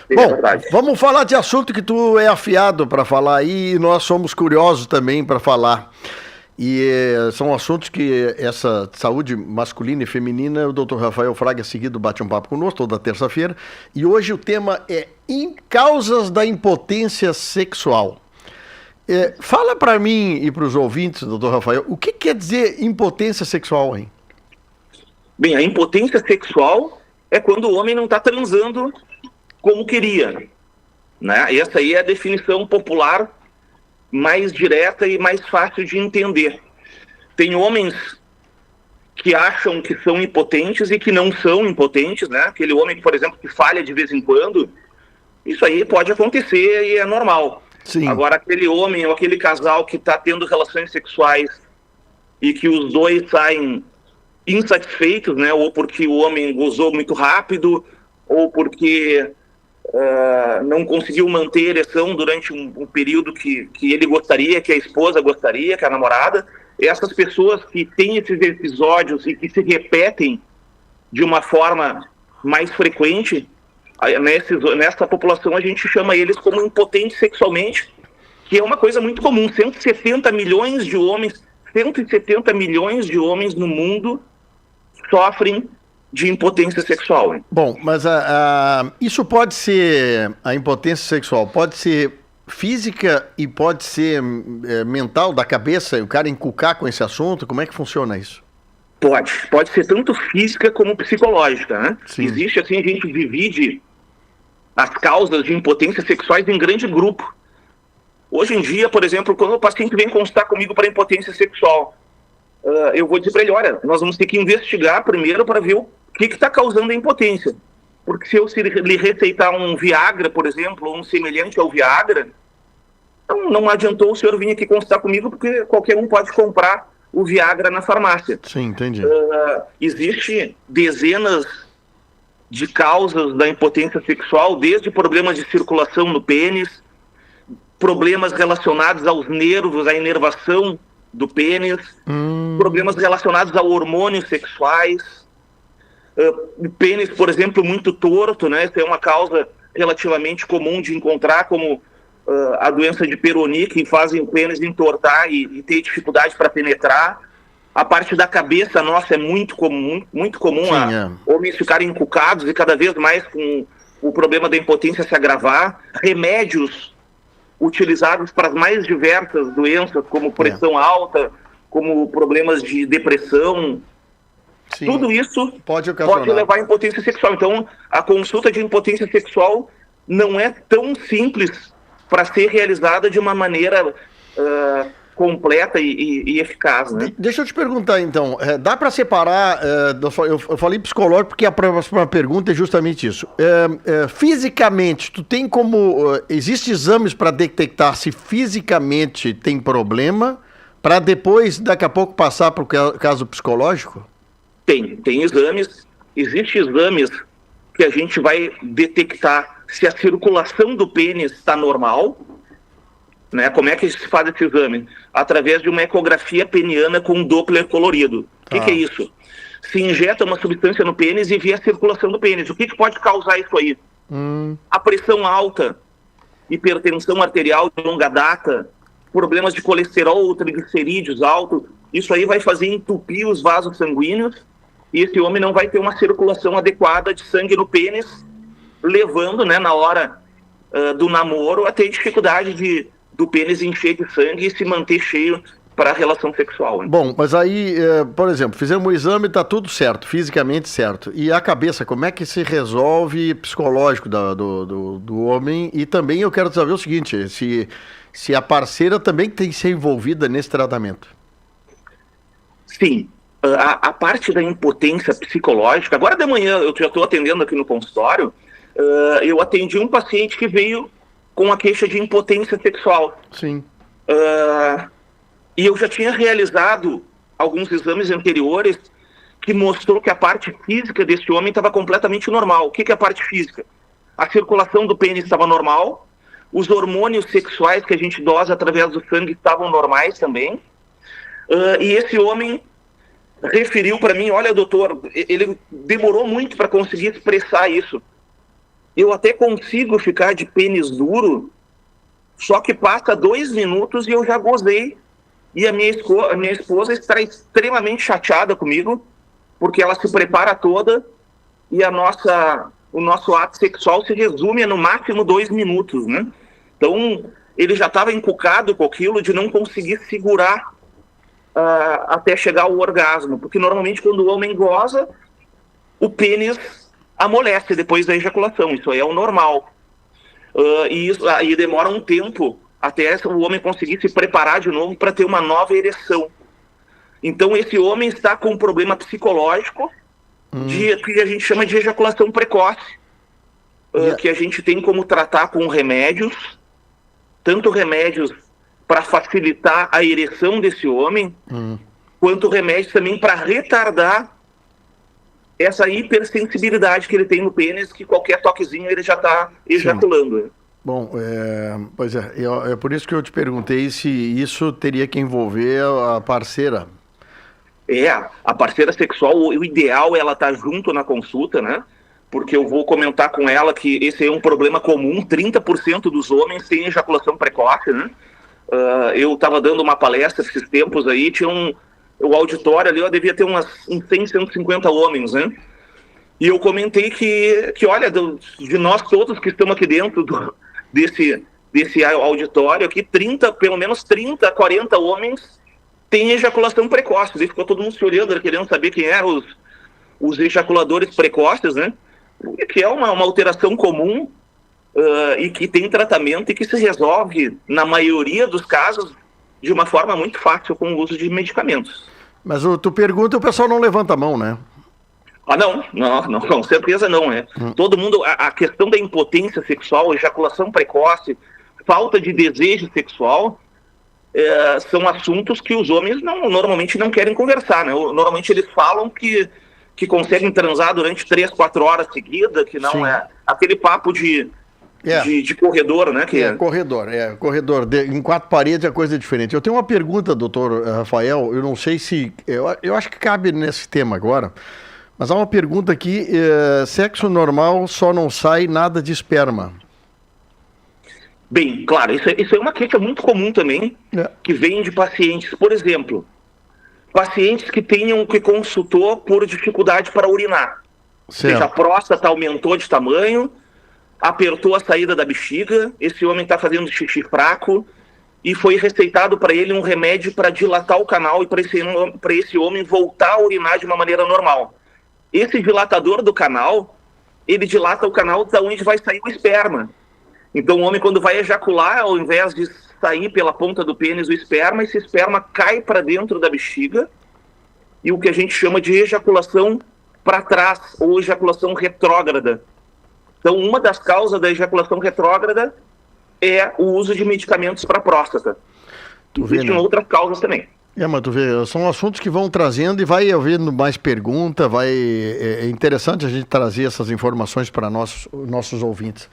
Seria Bom, verdade. vamos falar de assunto que tu é afiado para falar aí e nós somos curiosos também para falar. E são assuntos que essa saúde masculina e feminina, o Dr. Rafael Fraga seguido bate um papo conosco toda terça-feira. E hoje o tema é causas da impotência sexual. Fala para mim e para os ouvintes, Dr. Rafael, o que quer dizer impotência sexual, hein? Bem, a impotência sexual é quando o homem não está transando como queria, né? Essa aí é a definição popular mais direta e mais fácil de entender. Tem homens que acham que são impotentes e que não são impotentes, né? Aquele homem, por exemplo, que falha de vez em quando, isso aí pode acontecer e é normal. Sim. Agora, aquele homem ou aquele casal que está tendo relações sexuais e que os dois saem insatisfeitos, né? Ou porque o homem gozou muito rápido, ou porque não conseguiu manter a ereção durante um período que ele gostaria, que a esposa gostaria, que a namorada. Essas pessoas que têm esses episódios e que se repetem de uma forma mais frequente, nessa população a gente chama eles como impotentes sexualmente, que é uma coisa muito comum. 170 milhões de homens no mundo sofrem de impotência sexual. Hein? Bom, mas isso pode ser, a impotência sexual pode ser física e pode ser mental, da cabeça, e o cara encucar com esse assunto? Como é que funciona isso? Pode ser tanto física como psicológica, né? Sim. Existe, assim, a gente divide as causas de impotência sexuais em grande grupo. Hoje em dia, por exemplo, quando o paciente vem consultar comigo para impotência sexual, eu vou dizer para ele, olha, nós vamos ter que investigar primeiro para ver o que está causando a impotência. Porque se eu lhe receitar um Viagra, por exemplo, ou um semelhante ao Viagra, então não adiantou o senhor vir aqui consultar comigo, porque qualquer um pode comprar o Viagra na farmácia. Sim, entendi. Existe dezenas de causas da impotência sexual, desde problemas de circulação no pênis, problemas relacionados aos nervos, à inervação do pênis, problemas relacionados a hormônios sexuais, pênis, por exemplo, muito torto, né? Essa é uma causa relativamente comum de encontrar, como a doença de Peyronie, que fazem o pênis entortar e ter dificuldade para penetrar. A parte da cabeça nossa é muito comum Sim, homens ficarem encucados e cada vez mais com o problema da impotência se agravar. Remédios utilizados para as mais diversas doenças, como pressão alta, como problemas de depressão. Sim. Tudo isso pode levar à impotência sexual. Então, a consulta de impotência sexual não é tão simples para ser realizada de uma maneira completa e eficaz, né? Deixa eu te perguntar, então, dá para separar, eu falei psicológico porque a próxima pergunta é justamente isso. Fisicamente, tu tem como, existem exames para detectar se fisicamente tem problema, para depois, daqui a pouco, passar para o caso psicológico? Tem exames, existem exames que a gente vai detectar se a circulação do pênis está normal, né? Como é que se faz esse exame? Através de uma ecografia peniana com Doppler colorido. O que é isso? Se injeta uma substância no pênis e vê a circulação do pênis. O que pode causar isso aí? A pressão alta, hipertensão arterial de longa data, problemas de colesterol ou triglicerídeos alto, isso aí vai fazer entupir os vasos sanguíneos e esse homem não vai ter uma circulação adequada de sangue no pênis, levando, né, na hora do namoro a ter dificuldade do pênis encher de sangue e se manter cheio para a relação sexual. Hein? Bom, mas aí, por exemplo, fizemos o exame, está tudo certo, fisicamente certo. E a cabeça, como é que se resolve psicológico do homem? E também eu quero saber o seguinte, se a parceira também tem que ser envolvida nesse tratamento. Sim. A parte da impotência psicológica, agora de manhã eu já estou atendendo aqui no consultório, eu atendi um paciente que veio com a queixa de impotência sexual. Sim. E eu já tinha realizado alguns exames anteriores que mostrou que a parte física desse homem estava completamente normal. O que é a parte física? A circulação do pênis estava normal, os hormônios sexuais que a gente dosa através do sangue estavam normais também, e esse homem referiu para mim, olha doutor, ele demorou muito para conseguir expressar isso, eu até consigo ficar de pênis duro, só que passa 2 minutos e eu já gozei. E a minha esposa está extremamente chateada comigo, porque ela se prepara toda e o nosso ato sexual se resume a no máximo 2 minutos, né? Então, ele já estava encucado com aquilo de não conseguir segurar até chegar ao orgasmo, porque normalmente quando o homem goza, o pênis amolece depois da ejaculação, isso aí é o normal. E isso aí demora um tempo até o homem conseguir se preparar de novo para ter uma nova ereção. Então esse homem está com um problema psicológico que a gente chama de ejaculação precoce, que a gente tem como tratar com remédios, tanto remédios para facilitar a ereção desse homem, quanto remédios também para retardar essa hipersensibilidade que ele tem no pênis, que qualquer toquezinho ele já está ejaculando. Sim. Bom, pois é por isso que eu te perguntei se isso teria que envolver a parceira. A parceira sexual, o ideal é ela estar junto na consulta, né? Porque eu vou comentar com ela que esse é um problema comum, 30% dos homens têm ejaculação precoce, né? Eu estava dando uma palestra esses tempos aí, tinha o auditório ali, eu devia ter uns 100, 150 homens, né? E eu comentei que olha, de nós todos que estamos aqui dentro desse auditório aqui, pelo menos 30, 40 homens têm ejaculação precoce. Daí ficou todo mundo se olhando, querendo saber quem eram os ejaculadores precoces, né? Que é uma alteração comum e que tem tratamento e que se resolve, na maioria dos casos, de uma forma muito fácil com o uso de medicamentos. Mas tu pergunta e o pessoal não levanta a mão, né? Não, com certeza não, né? Todo mundo, a questão da impotência sexual, ejaculação precoce, falta de desejo sexual, são assuntos que os homens normalmente não querem conversar, né? Normalmente eles falam que conseguem transar durante 3, 4 horas seguidas, que não Sim. É aquele papo de corredor, né? Corredor. Em 4 paredes é coisa diferente. Eu tenho uma pergunta, doutor Rafael, eu não sei se... Eu acho que cabe nesse tema agora, mas há uma pergunta aqui, sexo normal só não sai nada de esperma. Bem, claro, isso é uma queixa muito comum também, que vem de pacientes, por exemplo, pacientes que consultou por dificuldade para urinar. Ou seja, a próstata aumentou de tamanho, apertou a saída da bexiga, esse homem está fazendo xixi fraco, e foi receitado para ele um remédio para dilatar o canal e para esse homem voltar a urinar de uma maneira normal. Esse dilatador do canal, ele dilata o canal da onde vai sair o esperma. Então o homem, quando vai ejacular, ao invés de sair pela ponta do pênis o esperma, esse esperma cai para dentro da bexiga, e o que a gente chama de ejaculação para trás, ou ejaculação retrógrada. Então uma das causas da ejaculação retrógrada é o uso de medicamentos para próstata. Existem outras causas também. Mas tu vê, são assuntos que vão trazendo e vai havendo mais pergunta, é interessante a gente trazer essas informações para nossos ouvintes.